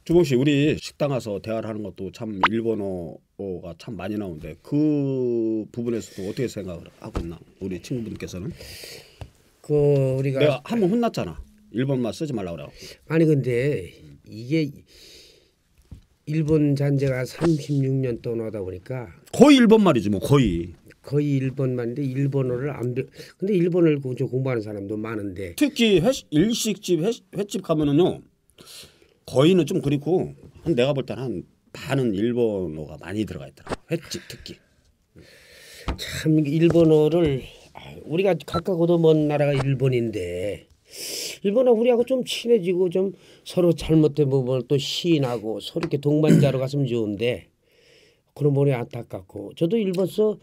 주봉 씨, 우리 식당 가서 대화를 하는 것도 참 일본어가 참 많이 나오는데 그 부분에서도 어떻게 생각을 하고 있나? 우리 친구분께서는? 그 우리가 내가 한번 혼났잖아. 일본말 쓰지 말라고 그래. 아니 근데 이게 일본 잔재가 36년 동안 하다 보니까 거의 일본말이지 뭐 거의. 거의 일본말인데 일본어를 안 배워. 근데 일본어를 좀 공부하는 사람도 많은데 특히 일식집 횟집 가면은요. 거의는 좀 그렇고 내가 볼 때는 한 반은 일본어가 많이 들어가 있더라. 횟집 특히. 참 일본어를 우리가 가깝고도 먼 나라가 일본인데 일본어 우리하고 좀 친해지고 좀 서로 잘못된 부분을 또 시인하고 서로 이렇게 동반자로 갔으면 좋은데 그런 부분이 안타깝고 저도 일본서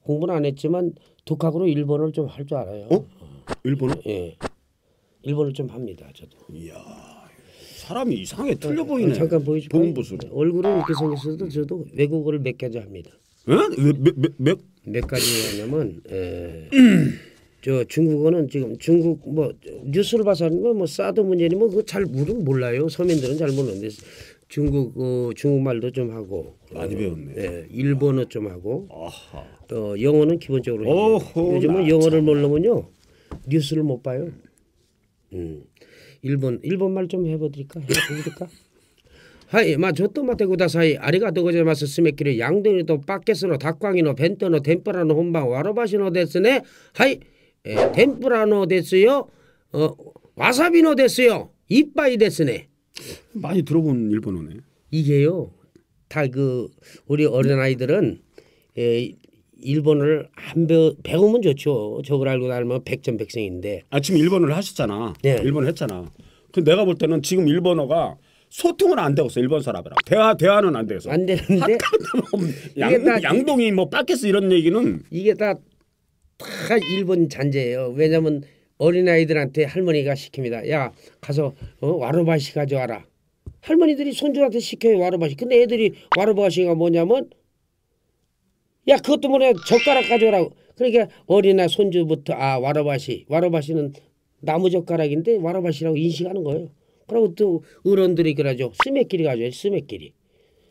공부는 안 했지만 독학으로 일본어를 좀 할 줄 알아요. 어? 일본어? 예, 일본어를 좀 합니다. 저도. 이야, 사람이 이상하게 틀려 보이네. 잠깐 보여줄까요? 보는 모습. 얼굴은 이렇게 생겼어도 저도 외국어를 몇 가지 합니다. 예? 몇 가지 하냐면 저 중국어는 지금 중국 뭐 뉴스를 봐서 하는 거 뭐 사드 문제니 뭐 그거 잘 몰라요. 서민들은 잘 모르는데 중국 중국말도 좀 하고 많이 배웠네. 예, 일본어 좀 하고 아하. 또 영어는 기본적으로 해요. 오호, 요즘은 영어를 모르면요 뉴스를 못 봐요. 일본말 좀 해보드릴까? 하이 마 저또 마테 구다사이 아리가토 고자이마스 스메키리 양동이도 빠케스노 닭광이노 벤토노 덴뿌라노 혼방 와로바시노 데스네 하이 덴뿌라노 데스요 와사비노 데스요 이빠이 데스네. 많이 들어본 일본어네. 이게요 다 그 우리 어린아이들은 일본어를 안 배우면 좋죠. 저걸 알고 나면 백전백승인데. 지금 일본어를 하셨잖아. 네. 일본어 했잖아. 근데 내가 볼 때는 지금 일본어가 소통은 안 되고 있어. 일본 사람이랑 대화는 안 돼서. 안 되는데 양동이 뭐 빠케스 이런 얘기는 이게 다 일본 잔재예요. 왜냐면 어린아이들한테 할머니가 시킵니다. 야 가서 와로바시 가져와라. 할머니들이 손주한테 시켜요. 와로바시. 근데 애들이 와로바시가 뭐냐면 야 그것도 뭐냐 젓가락 가져오라고. 그러니까 어린아 손주부터 와로바시는 나무 젓가락인데 와로바시라고 인식하는 거예요. 그리고 또 어른들이 그러죠. 스매끼리 가져요. 스매끼리.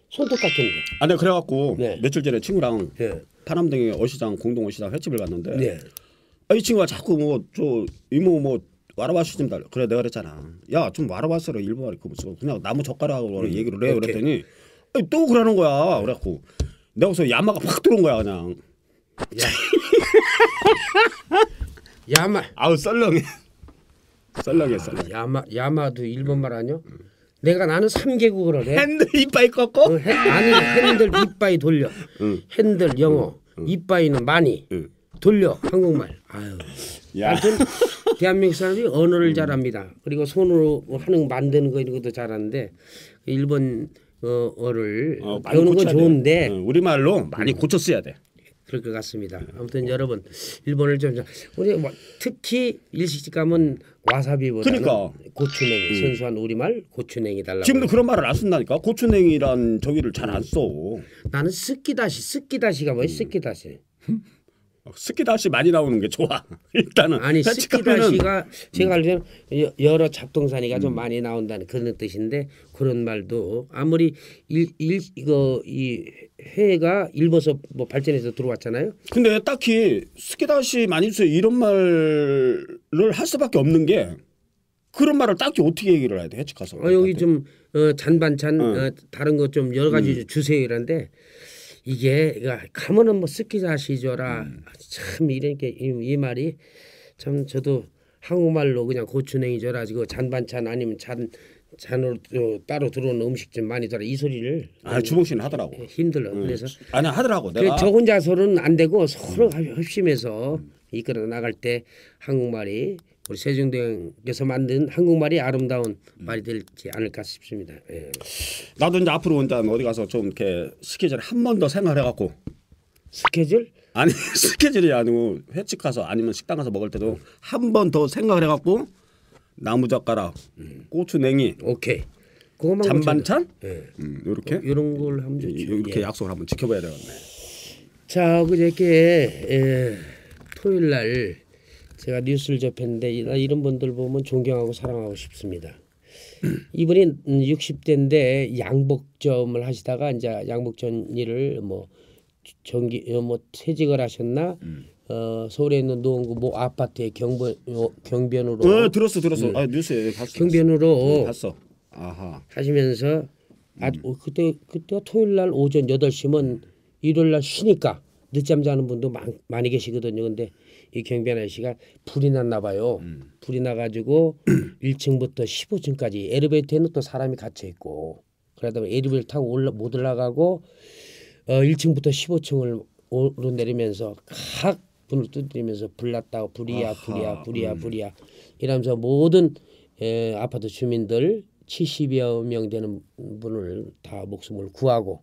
손톱 깎인데. 내가 그래갖고 네. 며칠 전에 친구랑 네. 파남동에 어시장 공동 어시장 횟집을 갔는데 네. 이 친구가 자꾸 뭐 저 이모 뭐 와라바시 좀 달라. 그래 내가 그랬잖아. 야 좀 와라바시로 일본말 그냥 나무 젓가락으로 얘기를 해. 그랬더니 또 그러는 거야. 그래갖고 내가 그래서 야마가 팍 들어온 거야 그냥. 야마. 아우 썰렁해. 썰렁해. 야마도 일본말 아니야? 내가 나는 3개국어를 해. 핸들 이빠이 꺾고? 아니 핸들 이빠이 돌려. 핸들 영어, 이빠이는 많이 돌려 한국말. 아유. 하여튼 대한민국 사람들이 언어를 잘합니다. 그리고 손으로 만드는 거 이런 것도 잘하는데 일본어를 배우는 건 좋은데 우리말로 많이 고쳐 써야 돼. 그럴 것 같습니다. 아무튼 여러분 일본을 좀 우리 특히 일식집 가면 와사비보다는 그러니까. 고추냉이 순수한 우리말 고추냉이 달라고. 지금도 그런 말을 안 쓴다니까. 고추냉이란 저기를 잘 안 써. 나는 스키다시가 뭐야? 스키다시. 스키다시 많이 나오는 게 좋아. 일단은 아니 스키다시가 제가 알기로는 여러 잡동사니가 좀 많이 나온다는 그런 뜻인데 그런 말도 아무리 이 회가 일본서 뭐 발전해서 들어왔잖아요. 근데 딱히 스키다시 많이 주세요 이런 말을 할 수밖에 없는 게 그런 말을 딱히 어떻게 얘기를 해야 돼? 횟집 가서. 여기 좀 잔반찬 다른 거 좀 여러 가지 주세요 이런데 이게 가면은 뭐 스키다시 줘라 참 이렇게 이 말이 참 저도 한국말로 그냥 고추냉이 줘라 지고 잔반찬 아니면 잔으로 따로 들어오는 음식 좀 많이 줘라 이 소리를 주봉 씨는 하더라고. 힘들어. 그래서 아니야 하더라고. 내가 저 혼자서는 안 되고 서로 협심해서 이끌어 나갈 때 한국말이 우리 세종대왕께서 만든 한국말이 아름다운 말이 되지 않을까 싶습니다. 예. 나도 이제 앞으로 이제 어디 가서 좀 이렇게 스케줄 한 번 더 생각해갖고. 스케줄? 아니 스케줄이 아니고 횟집 가서 아니면 식당 가서 먹을 때도 한 번 더 생각을 해갖고 나무젓가락, 고추냉이, 오케이. 그것만 잔반찬, 이렇게 이런 걸 하면 좋죠. 이렇게 약속을 한번 지켜봐야 되겠네. 자, 그저께 토요일 날 제가 뉴스를 접했는데 이런 분들 보면 존경하고 사랑하고 싶습니다. 이분이 60대인데 양복점을 하시다가 이제 양복점 일을 뭐 전기 뭐 퇴직을 하셨나 서울에 있는 노원구 모 아파트에 경비원으로 들었어. 아 뉴스에 봤어. 경비원으로 봤어. 아하. 하시면서 그때가 토요일 날 오전 8시면 일요일 날 쉬니까 늦잠 자는 분도 많이 계시거든요. 근데 이 경비원 아저씨가 불이 났나 봐요. 불이 나가지고 1층부터 15층까지 엘리베이터에는 또 사람이 갇혀 있고 그러다 보니 엘리베이터 타고 못 올라가고 1층부터 15층을 오르내리면서 각 문을 두드리면서 불났다고 불이야 이러면서 모든 아파트 주민들 70여 명 되는 분을 다 목숨을 구하고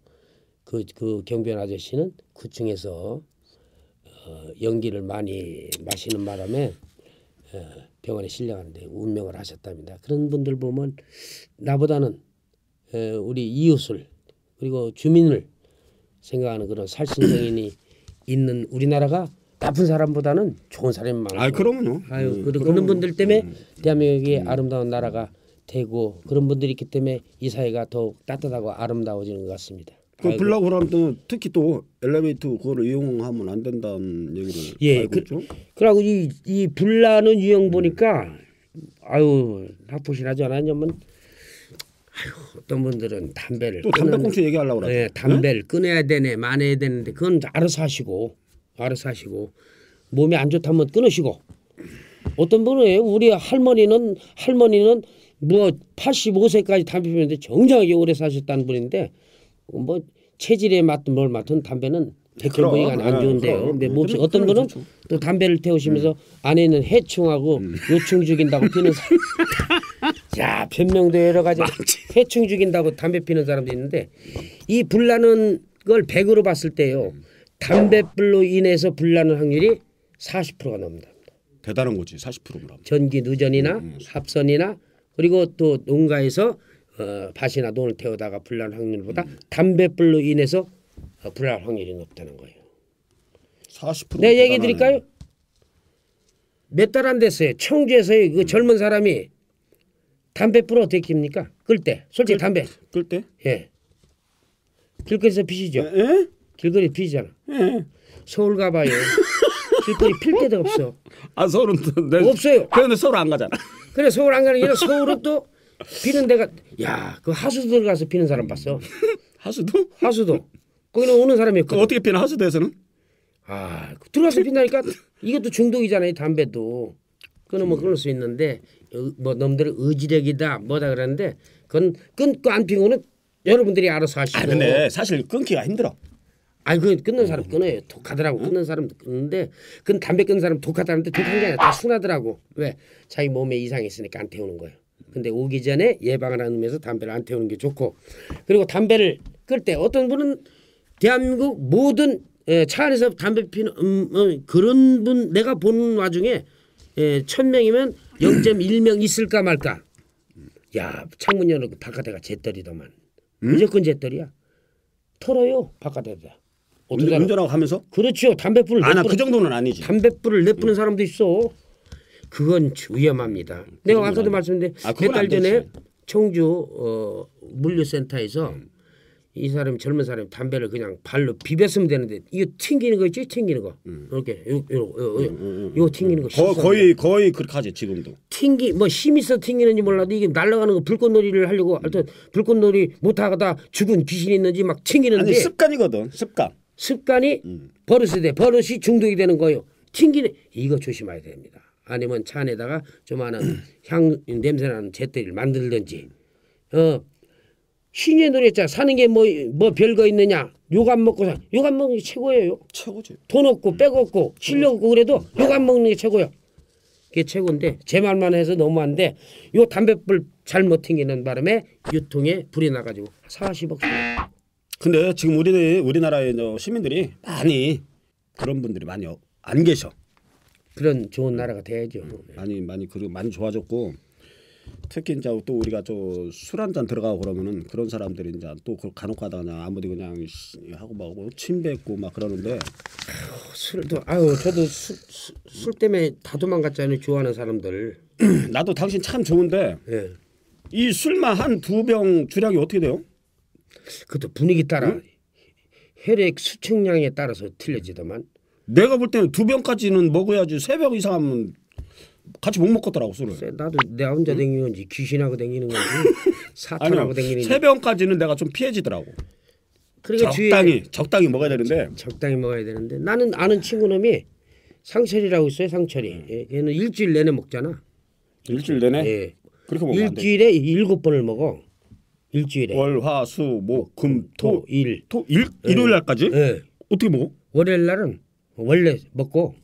그 경비원 아저씨는 9층에서 연기를 많이 마시는 바람에 병원에 실려가는데 운명을 하셨답니다. 그런 분들 보면 나보다는 우리 이웃을 그리고 주민을 생각하는 그런 살신성인이 있는 우리나라가 나쁜 사람보다는 좋은 사람이 많고. 아 그럼요. 그런 분들 때문에 대한민국이 아름다운 나라가 되고 그런 분들이 있기 때문에 이 사회가 더 따뜻하고 아름다워지는 것 같습니다. 그 불나고 그러면 또 특히 또 엘리베이터 그거를 이용하면 안 된다는 얘기를 알고 있죠. 그러고 이 불나는 유형 보니까 나쁘시나지 않았냐면 어떤 분들은 담배를 또 담배꽁초 얘기하려고 그러죠. 네, 담배를 끊어야 되네 만해야 되는데 그건 알아서 하시고 몸이 안 좋다면 끊으시고 어떤 분은 우리 할머니는 뭐 85세까지 담배 피우는데 정정하게 오래 사셨다는 분인데 뭐 체질에 맞든 뭘 맡든 담배는 백혈 부위가 안 좋은데요. 근데 몸속 어떤 분은 또 담배를 태우시면서 안에 있는 해충하고 요충 죽인다고 피는 사람. 자 변명도 여러 가지 해충 죽인다고 담배 피는 사람도 있는데 이 불나는 걸 100으로 봤을 때요. 담배불로 인해서 불나는 확률이 40%가 넘는다. 대단한 거지 40%면. 전기 누전이나 합선이나 그리고 또 농가에서 밭이나 논을 태우다가 불난 확률보다 담배불로 인해서 불날 확률이 높다는 거예요. 40%. 내 얘기 드릴까요? 몇 달 안 됐어요. 청주에서의 그 젊은 사람이 담배불 어떻게 킵니까? 끌 때. 솔직히 담배. 끌 때? 예. 길거리에서 피시죠. 에? 길거리 피시잖아. 에? 서울 가봐요. 길거리 필 데도 없어. 아 서울은 없어요. 그런데 서울 안 가잖아. 그래 서울 안 가는 게 아니라 서울은 또 피는 데가 그 하수도 들어가서 피는 사람 봤어. 하수도? 하수도. 거기는 오는 사람이 없거든. 어떻게 피나 하수도에서는? 들어가서 핀다니까 이것도 중독이잖아요. 담배도. 끊으면 끊을 수 있는데 뭐 놈들은 의지력이다 뭐다 그러는데 그건 끊고 안 피고는 여러분들이 알아서 하시고. 근데 사실 끊기가 힘들어. 그 끊는 사람 끊어요. 독하더라고. 끊는 사람도 끊는데 그건 담배 끊는 사람 독하다는데 독한 게 아니라 다 순하더라고. 왜? 자기 몸에 이상이 있으니까 안 태우는 거예요. 근데 오기 전에 예방을 하는 의미에서 담배를 안 태우는 게 좋고 그리고 담배를 끌 때 어떤 분은 대한민국 모든 차 안에서 담배 피는 그런 분 내가 보는 와중에 1000명이면 0.1명 있을까 말까. 야 창문 열고 바깥에가 잿더리더만. 무조건 잿더리야. 털어요 바깥에다. 운전하고 가면서? 그렇죠. 담배불을 나 그 정도는 아니지. 담배불을 내뿜는 사람도 있어. 그건 위험합니다. 내가 아까도 말씀드린 몇 달 전에 청주 물류센터에서 이 사람이 젊은 사람이 담배를 그냥 발로 비볐으면 되는데 이거 튕기는 거 있지? 튕기는 거. 이렇게 이거 튕기는 거. 거의 그렇게 하지 지금도. 뭐 힘 있어 튕기는지 몰라도 이게 날아가는 거 불꽃놀이를 하려고 하여튼 불꽃놀이 못하다 죽은 귀신이 있는지 막 튕기는데. 아니 습관이거든. 습관이 버릇이 돼. 버릇이 중독이 되는 거예요. 튕기는 이거 조심해야 됩니다. 아니면 차 안에다가 조그마한 향 냄새나는 잿더리를 만들든지. 신의 노래자 사는 게 뭐 별거 있느냐. 욕 안 먹고 욕 안 먹는 게 최고예요. 최고지. 돈 없고 백 없고 실력 없고 그래도 욕 안 먹는 게 최고야. 그게 최고인데 제 말만 해서 너무 안 돼. 요 담배불 잘못 튕기는 바람에 유통에 불이 나가지고 40억. 근데 지금 우리나라의 시민들이 많이 그런 분들이 많이 안 계셔. 그런 좋은 나라가 돼야죠. 많이 좋아졌고 특히 이제 또 우리가 술 한 잔 들어가고 그러면은 그런 사람들이 이제 또 간혹 가다가 그냥 아무리 그냥 하고 막 침 뱉고 막 그러는데 술도 저도 술 때문에 다 도망갔잖아요. 좋아하는 사람들. 나도 당신 참 좋은데 예. 이 술만 한 2병 주량이 어떻게 돼요? 그것도 분위기 따라 혈액 수축량에 따라서 틀려지더만. 내가 볼 때는 2병까지는 먹어야지 3병 이상하면 같이 못 먹겠더라고 술을. 나도 내가 혼자 댕기는 건지 귀신하고 댕기는 건지 사탄하고 댕기는 건지. 3병까지는 내가 좀 피해지더라고. 그러니까 적당히 먹어야 되는데. 적당히 먹어야 되는데 나는 아는 친구 놈이 상철이라고 있어요. 상철이. 예, 얘는 일주일 내내 먹잖아. 일주일 내내? 예. 그렇게 먹으면 안 돼. 일주일에 7번을 먹어. 일주일에. 월, 화, 수, 목, 금, 토, 일. 일요일 날까지? 예. 어떻게 먹어? 월요일 날은 원래 먹고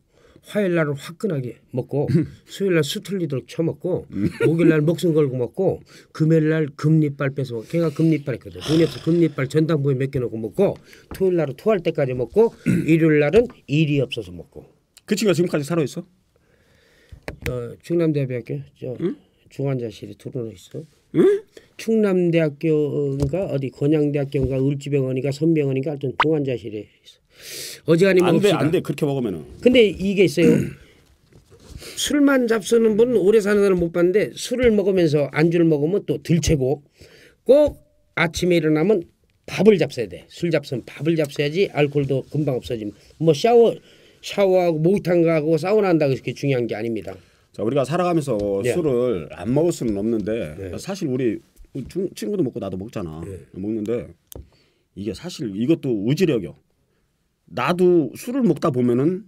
화요일 날은 화끈하게 먹고 수요일 날 수틀리도록 쳐먹고 목요일 날 목숨 걸고 먹고 금요일 날 금리빨 빼서 걔가 금리빨 했거든. 돈이 없어 금리빨 전당포에 몇 개 넣고 먹고 토요일 날은 토할 때까지 먹고 일요일 날은 일이 없어서 먹고. 그 친구가 지금까지 살아있어? 충남대학교 중환자실에 들어놓 있어. 응? 충남대학교인가 어디 건양대학교인가 을지병원인가 선병원인가 하여튼 중환자실에 있어. 어지간히 먹읍시다. 안 돼 그렇게 먹으면은. 근데 이게 있어요. 술만 잡수는 분은 오래 사는 사람 못 봤는데 술을 먹으면서 안주를 먹으면 또 들채고 꼭 아침에 일어나면 밥을 잡숴야 돼. 술 잡수면 밥을 잡숴야지 알코올도 금방 없어지면 뭐 샤워하고 목욕탕 가고 사우나 한다고 그렇게 중요한 게 아닙니다. 자 우리가 살아가면서 네. 술을 안 먹을 수는 없는데 사실 우리 친구도 먹고 나도 먹잖아. 먹는데 이게 사실 이것도 의지력이요. 나도 술을 먹다 보면은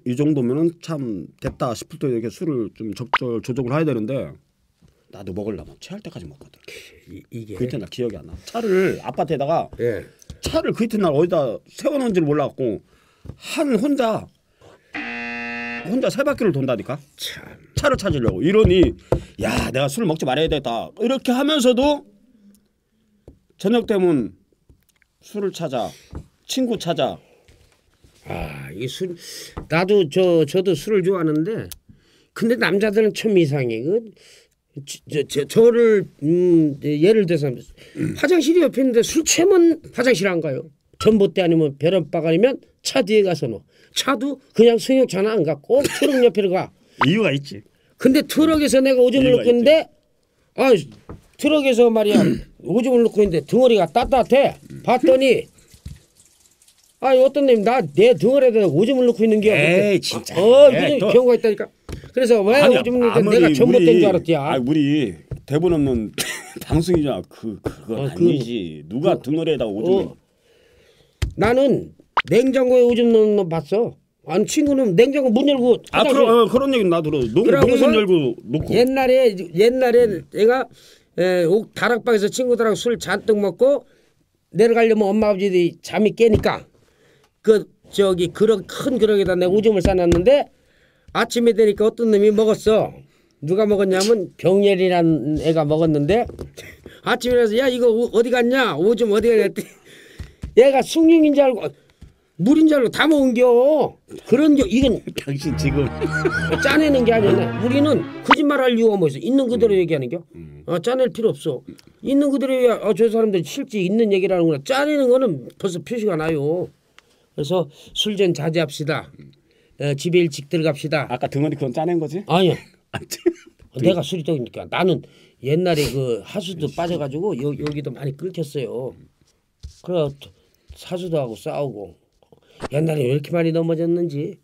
이 정도면은 참 됐다 싶을 때 이렇게 술을 좀 적절 조정을 해야 되는데 나도 먹으려면 체할 때까지 먹거든. 이게 그 이튿날 기억이 안 나. 차를 아파트에다가 예. 차를 그 이튿날 어디다 세워놓은지를 몰라갖고 혼자 3바퀴를 돈다니까. 참. 차를 찾으려고 이러니 야 내가 술 먹지 말아야 되겠다 이렇게 하면서도 저녁 되면 술을 찾아 친구 찾아. 이 술 나도 저도 술을 좋아하는데 근데 남자들은 참 이상해. 저를 예를 들어서 화장실이 옆에 있는데 술 취하면 화장실 안 가요. 전봇대 아니면 벼락박 아니면 차 뒤에 가서 넣어. 차도 그냥 승용차는 안 가. 꼭 트럭 옆에 가. 이유가 있지. 근데 트럭에서 내가 오줌을 넣고 있는데 트럭에서 말이야 오줌을 넣고 있는데 덩어리가 따뜻해. 봤더니 어떤 놈이 내 덩어리에다 오줌을 넣고 있는 게 에이 진짜. 이런 경우가 있다니까. 그래서 왜 오줌을 넣는데 내가 전봇대인 줄 알았지. 우리 대본 없는 방송이냐. 그건 아니지. 누가 덩어리에다가 오줌을. 나는 냉장고에 오줌 넣는 놈 봤어. 아니 친구는 냉장고 문 열고 그런 얘기는 나 들어. 농문 열고 놓고. 옛날에 내가 다락방에서 친구들하고 술 잔뜩 먹고 내려가려면 엄마 아버지들이 잠이 깨니까 큰 그릇에다 내가 오줌을 싸놨는데 아침에 되니까 어떤 놈이 먹었어. 누가 먹었냐면 병렬이라는 애가 먹었는데 아침에 일어나서 야 이거 어디 갔냐 오줌 어디 갔냐 했더니 얘가 숭늉인 줄 알고 물인 줄 알고 다 먹은겨. 그런 게 이건 당신 지금 짜내는 게 아니야. 우리는 거짓말할 이유가 뭐 있어. 있는 그대로 얘기하는 겨. 짜낼 필요 없어. 있는 그대로 얘기야. 저 사람들 실제 있는 얘기라는구나. 짜내는 거는 벌써 표시가 나요. 그래서 술 좀 자제합시다. 집에 일찍 들어갑시다. 아까 덩어리 그건 짜낸 거지? 아니야. 내가 술이 떠니까 나는 옛날에 하수도 빠져가지고 여기도 많이 끓였어요. 그래 사수도 하고 싸우고 옛날에 왜 이렇게 많이 넘어졌는지.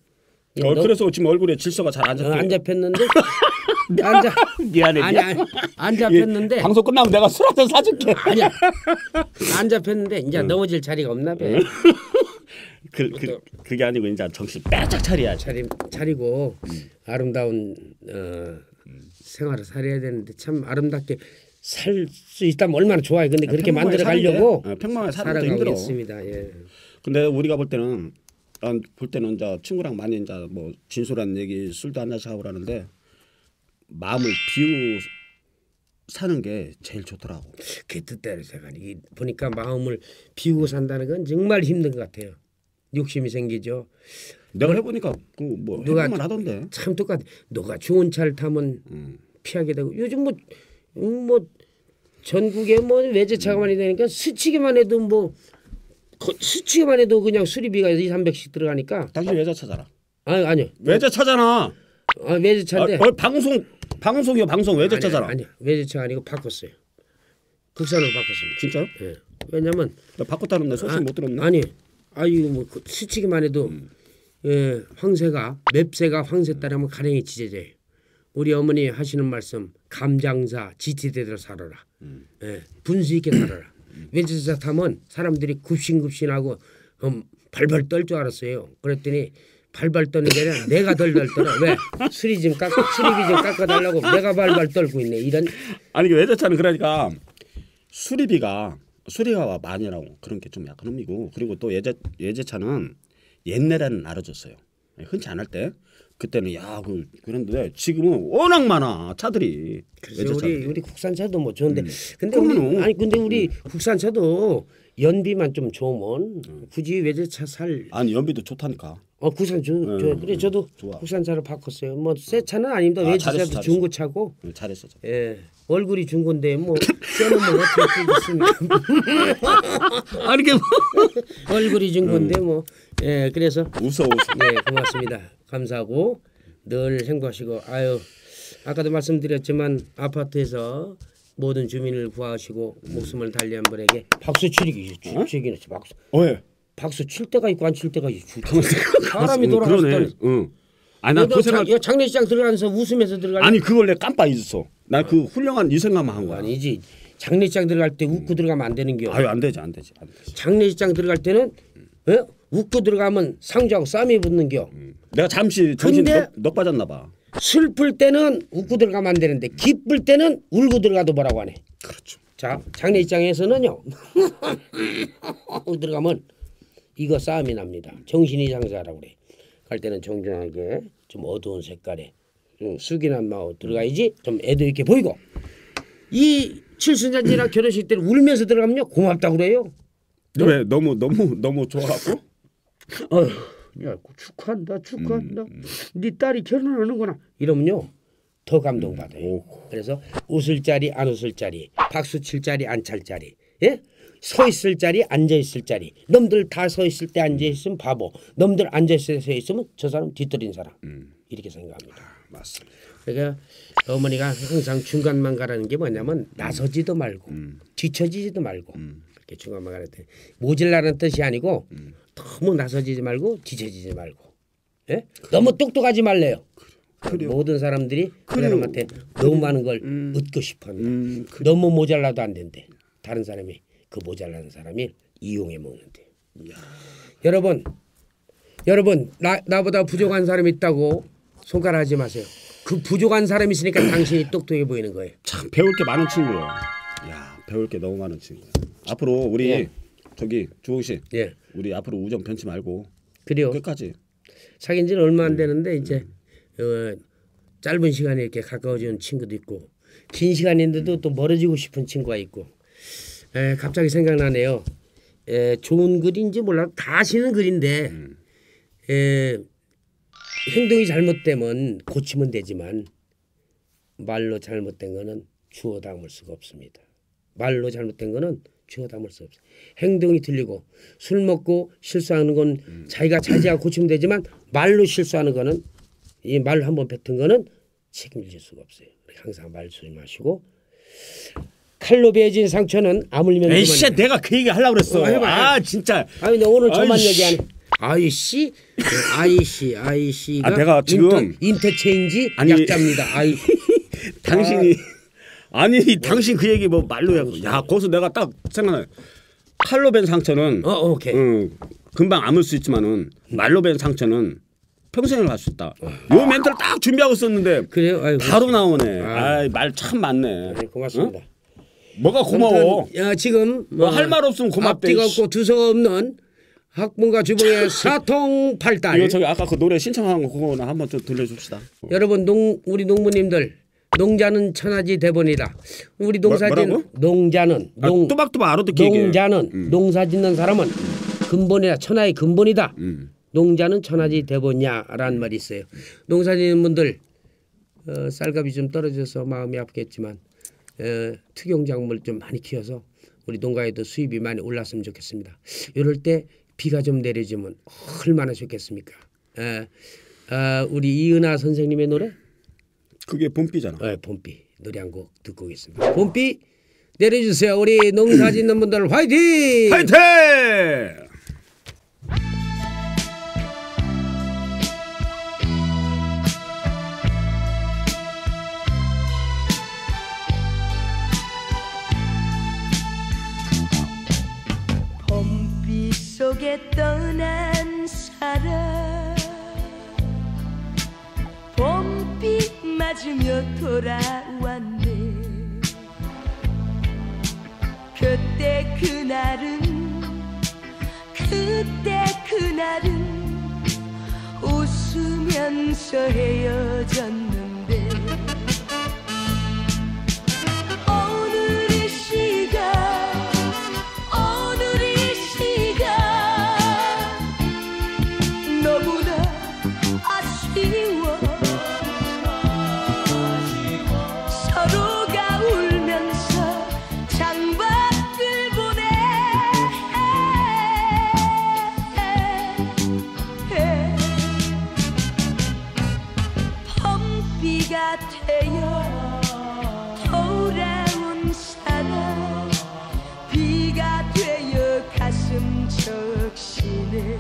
그래서 지금 얼굴에 질서가 잘 안 잡혀. 안 잡혔는데. 미안해. 안 잡혔는데. 방송 끝나면 내가 술 한잔 사줄게. 아니야. 안 잡혔는데 이제 넘어질 자리가 없나 봐. 그게 아니고 이제 정신 빼짝 차려야지. 차리고 아름다운 생활을 살아야 되는데 참 아름답게 살 수 있다면 얼마나 좋아요. 근데 그렇게 만들어 가려고 평범하게 살아도 힘들어. 있습니다. 예. 근데 우리가 볼 때는 이제 친구랑 많이 이제 뭐 진솔한 얘기 술도 한 잔씩 하고 그러는데 마음을 비우고 사는 게 제일 좋더라고. 그 뜻대로 제가 보니까 마음을 비우고 산다는 건 정말 힘든 것 같아요. 욕심이 생기죠. 내가 해보니까 누가 해보면 하던데. 참 똑같아. 누가 좋은 차를 타면 피하게 되고 요즘 뭐 전국에 외제차가 많이 되니까 스치기만 해도 그냥 수리비가 200~300씩 들어가니까. 당신 외제차잖아. 아니요. 외제차잖아. 외제차인데. 방송 방송이요 방송 외제차잖아. 아니 외제차 아니고 바꿨어요. 국산으로 바꿨습니다. 진짜요? 예. 왜냐면 나 바꿨다는데 소식 못 들었네. 아니 아유 뭐 스치기만 해도 예, 황새가 맵새가 황새 따르면 가랭이 찢어져요. 우리 어머니 하시는 말씀 감장사 지티대로 살아라. 예, 분수 있게 살아라. 외제차 타면 사람들이 굽신굽신하고 발발 떨 줄 알았어요. 그랬더니 발발 떠는 게 아니라 내가 덜덜 떨어. 왜? 수리비 좀 깎아달라고 내가 발발 떨고 있네. 이런. 아니 외제차는 그러니까 수리가 많이 나오고 그런 게 좀 약간 의미고 그리고 또 외제차는 옛날에는 알아줬어요. 흔치 않을 때 그때는 야 그런데 지금은 워낙 많아 차들이. 그래서 우리 국산차도 뭐 좋은데 근데 그럼요. 근데 우리 국산차도 연비만 좀 좋으면 굳이 외제차 살. 아니 연비도 좋다니까. 국산 좋아요. 그래 저도 좋아. 국산차를 바꿨어요. 뭐 새 차는 아닙니다. 외제차도 잘했어. 중고차고. 잘했어. 예. 얼굴이 중고인데 뭐 떼놓으면 어떻게 뜨겠습니까? 아니 이게 얼굴이 중고인데 뭐. 예. 그래서 웃어. 네 고맙습니다. 감사하고 늘 행복하시고 아유 아까도 말씀드렸지만 아파트에서 모든 주민을 구하시고 목숨을 달리한 분에게 박수 치기는 박수. 왜? 박수 칠 때가 있고 안 칠 때가 있고 사람이 돌아가셨다니. 응. 아니 난 그 생각. 장례식장 들어가면서 웃으면서 들어가. 아니 그걸 내가 깜빡 잊었어. 난 그 훌륭한 이 생각만 한 거야. 아니지. 장례식장 들어갈 때 웃고 들어가면 안 되는 겨. 아유 안 되지. 장례식장 들어갈 때는 웃고 들어가면 상주하고 쌈이 붙는겨. 내가 잠시 정신 근데 넉 빠졌나 봐. 슬플 때는 웃고 들어가면 안 되는데 기쁠 때는 울고 들어가도 뭐라고 하네. 그렇죠. 자 장례식장에서는요. 들어가면 이거 싸움이 납니다. 정신이 장사라고 그래. 갈 때는 정중하게 좀 어두운 색깔에 좀 숙이는 마음 들어가야지 좀 애도 있게 보이고. 이 칠순잔치나 결혼식 때는 울면서 들어가면요 고맙다고 그래요. 왜 너무 좋아하고? 야 축하한다. 네 딸이 결혼하는구나. 이러면요 더 감동받아요. 그래서 웃을 자리 안 웃을 자리, 박수 칠 자리 안 찰 자리, 예? 서 있을 자리 앉아 있을 자리. 놈들 다 서 있을 때 앉아 있으면 바보. 놈들 앉아 서 있으면 저 사람 뒤떨린 사람. 이렇게 생각합니다. 맞습니다. 그러니까 어머니가 항상 중간만 가라는 게 뭐냐면 나서지도 말고 뒤처지지도 말고 그렇게 중간만 가라 때 모질라는 뜻이 아니고 너무 나서지지 말고 뒤처지지 말고 예? 너무 똑똑하지 말래요. 모든 사람들이 그 사람한테 너무 많은 걸 얻고 싶어한다. 너무 모자라도 안 된대. 다른 사람이 그 모자라는 사람이 이용해 먹는데. 여러분 나보다 부족한 사람이 있다고 손가락하지 마세요. 그 부족한 사람이 있으니까 당신이 똑똑해 보이는 거예요. 참 배울 게 많은 친구예요. 야 배울 게 너무 많은 친구야. 앞으로 우리 저기 주홍 씨, 우리 앞으로 우정 변치 말고 그래요. 끝까지. 사귄 지는 얼마 안 되는데 이제 짧은 시간에 이렇게 가까워지는 친구도 있고 긴 시간인데도 또 멀어지고 싶은 친구가 있고. 갑자기 생각나네요. 좋은 글인지 몰라 다 아시는 글인데 행동이 잘못되면 고치면 되지만 말로 잘못된 거는 주워 담을 수가 없습니다. 말로 잘못된 거는 주워 담을 수 없어요. 행동이 틀리고 술 먹고 실수하는 건 자기가 자제하고 고치면 되지만 말로 실수하는 거는 이 말 한번 뱉은 거는 책임질 수가 없어요. 항상 말 조심하시고 칼로 베어진 상처는 아물면 에이씨 내가 그 얘기 하려고 그랬어. 해봐. 진짜. 아니 너 오늘 저만 얘기하네. 아이씨가 내가 지금 인터체인지 약자입니다. 아이 당신이 당신 그 얘기 뭐 말로 해. 야 거기서 내가 딱 생각나. 칼로 벤 상처는 오케이. 금방 아물 수 있지만은 말로 벤 상처는 평생을 갈 수 있다. 요 멘트를 딱 준비하고 있었는데 그래요? 바로 나오네. 말 참 많네. 고맙습니다. 뭐가 고마워? 지금 뭐 할 말 없으면 고맙대. 앞뒤가 없고 두서가 없는 학문과 주부의 사통팔달. 이거 저기 아까 그 노래 신청한 거 그거나 한번 좀 들려줍시다. 여러분 우리 농부님들 농자는 천하지 대본이다. 우리 농사짓는 농자는 또박또박 알아듣게 얘기해. 농자는 농사짓는 사람은 근본이다. 천하의 근본이다. 농자는 천하지 대본이야라는 말이 있어요. 농사짓는 분들 쌀값이 좀 떨어져서 마음이 아프겠지만 특용작물 좀 많이 키워서 우리 농가에도 수입이 많이 올랐으면 좋겠습니다. 이럴 때 비가 좀 내려주면 얼마나 좋겠습니까? 우리 이은하 선생님의 노래 그게 봄비잖아. 네, 봄비 노래 한 곡 듣고 오겠습니다. 봄비 내려주세요. 우리 농사 짓는 분들 화이팅! 화이팅! 봄비 속에 떠난 사람 봄비 맞으며 돌아왔네. 그때 그날은 웃으면서 헤어졌는데 오늘 이 시간 너무나 아쉬워. 서로가 울면서 창밖을 보내. 봄비가 되어 돌아온 사람 비가 되어 가슴 적시네.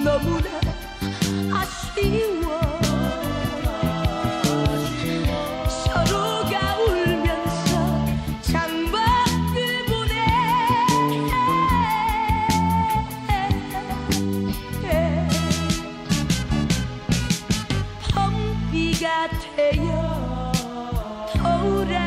너무나 아쉬워. 서로가 울면서 창밖을 보내. 봄비가 되어 돌아